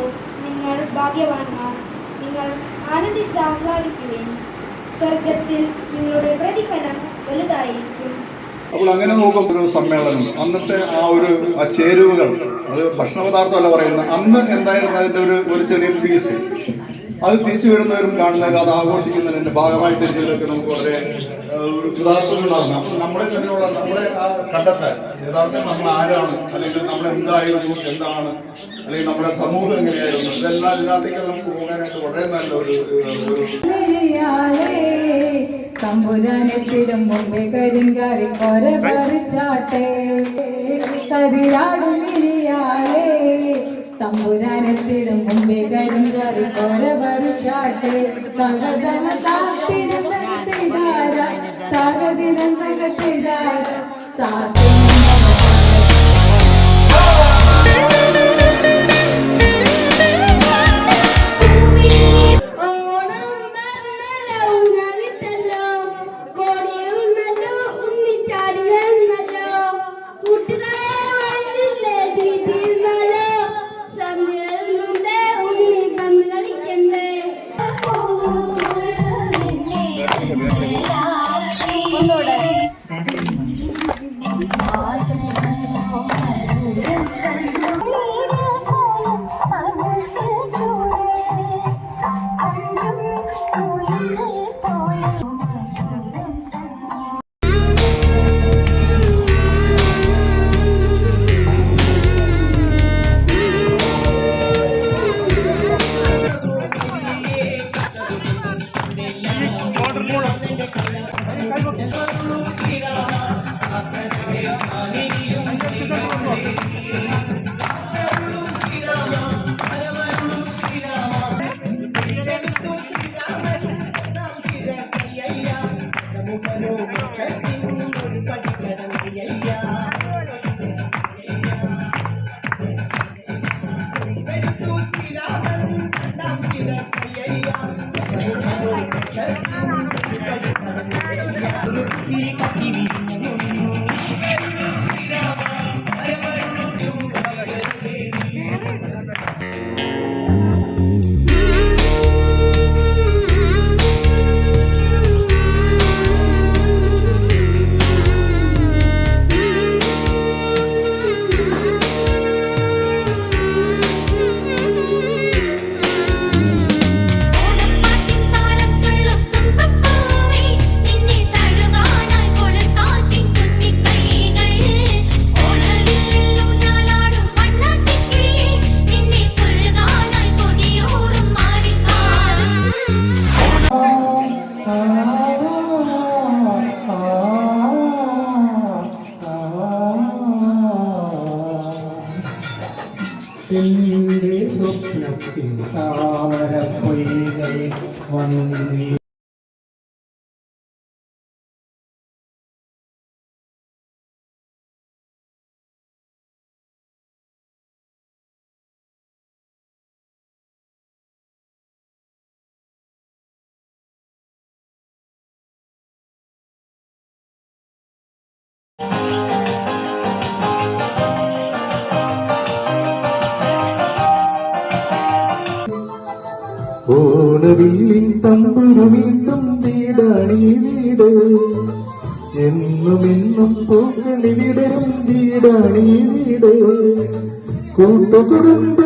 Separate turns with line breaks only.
കേൾക്കുമ്പോൾ നിങ്ങൾ ഭാഗ്യവാന്മാർ. നിങ്ങൾ ആനന്ദിച്ചാഹ്ലാദിക്കുവിൻ, സ്വർഗത്തിൽ നിങ്ങളുടെ പ്രതിഫലം വലുതായിരിക്കും.
അപ്പോൾ അങ്ങനെ നോക്കുമ്പോൾ ഒരു സമ്മേളനം, അന്നത്തെ ആ ചേരുവകൾ, അത് ഭക്ഷണപദാർത്ഥമല്ല പറയുന്നത്, അന്ന് എന്തായിരുന്നു അതിൻ്റെ ഒരു ചെറിയ പീസ്, അത് തിരിച്ചു വരുന്നവരും കാണുന്നവരും അത് ആഘോഷിക്കുന്നതിൻ്റെ ഭാഗമായി തരുന്നതിലൊക്കെ നമുക്ക് വളരെ ഉദാഹരണങ്ങളുണ്ടാകും. അപ്പോൾ നമ്മളെ തന്നെയുള്ള നമ്മളെ കണ്ടെത്താൻ യഥാർത്ഥം നമ്മൾ ആരാണ്, അല്ലെങ്കിൽ നമ്മൾ എന്തായിരുന്നു, എന്താണ്, അല്ലെങ്കിൽ നമ്മുടെ സമൂഹം എങ്ങനെയായിരുന്നു, ഇതെല്ലാം ഇതിനകത്തേക്ക് നമുക്ക് പോകാനായിട്ട് വളരെ നല്ല ഒരു
തമ്പുരാനെത്തിടും മുമ്പേ കരിങ്കാരി കൊര പറിച്ചാട്ടെ കരിയാടും മിരിയാളെ. തമ്പുരാനെത്തിടും മുമ്പേ കരിങ്കാരി കൊര പറിച്ചാട്ടെ തകതന താത്തിരന്തകത്തിതാര തകതിരന്തകത്തിതാര താത്തി
എന്റെ സ്വപ്നത്തിൽ താമരപ്പൊയ്കൈ വന്നി ഓണവില്ലിൻ തമ്പുരു വീണ്ടും വീടാണീ വീട്, എന്നും പൂക്കളി വിടരും വീടാണീ വീട്. കൂട്ടുകുടുംബ